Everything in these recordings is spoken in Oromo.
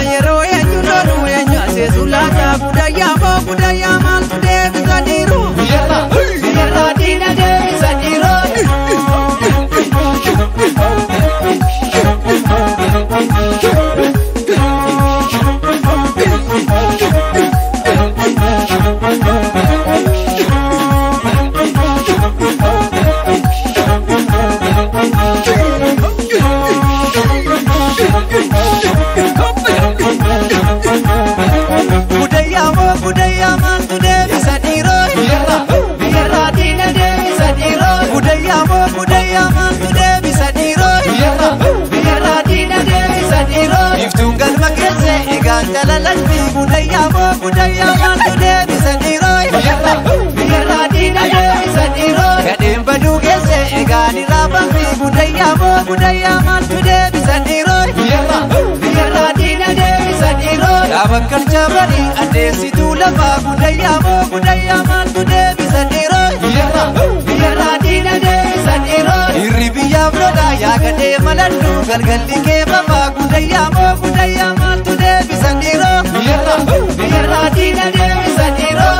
yero enjulo nuenya sesulata budaya mo budaya mal tude bisadiro biarra dina de bisadiro budaya man tude bisadiro biarra dina de bisadiro budaya man tude bisadiro biarra dina de bisadiro iftungal makese igantala lasbi budaya man tude bisadiro biarra dina de bisadiro kadem badu kese igani rabbi budaya man tude bisadiro biarra dina de bisadiro abakar jabari adesi tulama budaya man tude bisadiro biarra dina de bisadiro iribiya broda ya gade malandu galgalli ke baba budaya man tude bisadiro biarra dina de bisadiro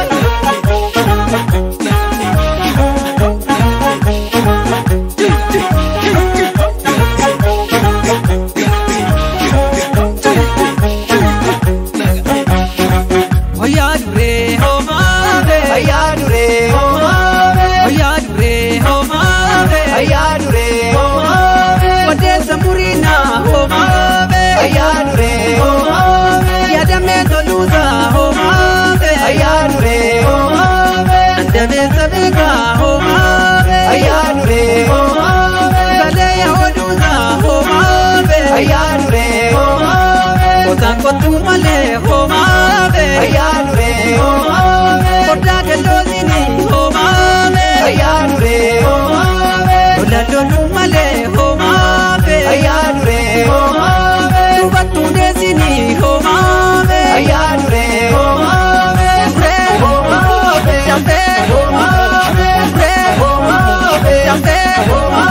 Kotu male homa be ayare homa be koda gelozini homa be ayare homa be koda dolu male homa be ayare homa be tubatu desini homa be ayare homa be homa be jambe homa be homa be jambe homa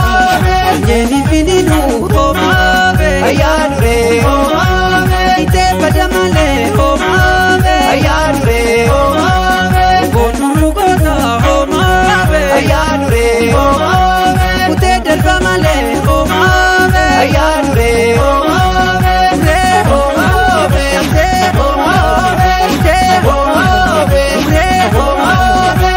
be yeni fininu homa be ayare homa Padamale homa be ayare homa be gonu gona homa be ayare homa be ute dalbamale homa be ayare homa be homa be homa be homa be homa be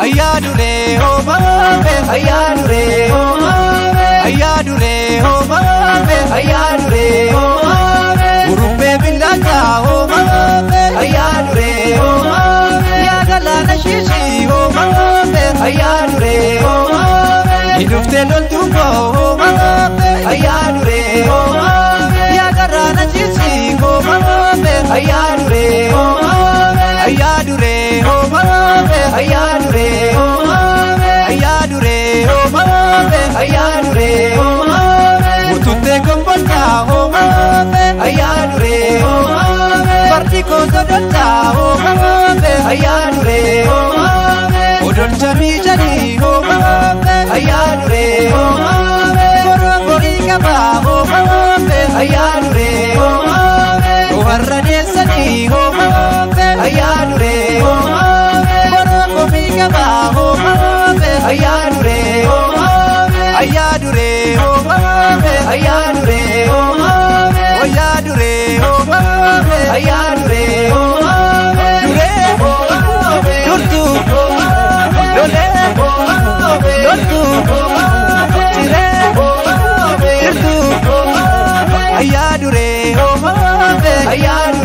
ayadure homa be ayadure homa be ayadure homa ayadure homa be urumbe bilaka homa be ayadure homa be yagala nashishi homa be ayadure homa be idufte loltuko homa be ayadure homa be yagara nashishi homa be ayadure homa be ayadure homa be ayadure homa be ayadure homa be ayadure homa Tutte comporta homa be ayadure homa be partiko sodota homa be ayadure homa be odol jami jani homa be ayadure homa be gorogori kaba homa be ayadure homa be oharrane sani homa be ayadure homa be gorogori kaba homa be ayadure homa be ayadure homa be ayadure homa be ayadure homa be ayadure homa be dure homa be durtu dole homa be durtu tire homa be durtu ayadure homa be ayadure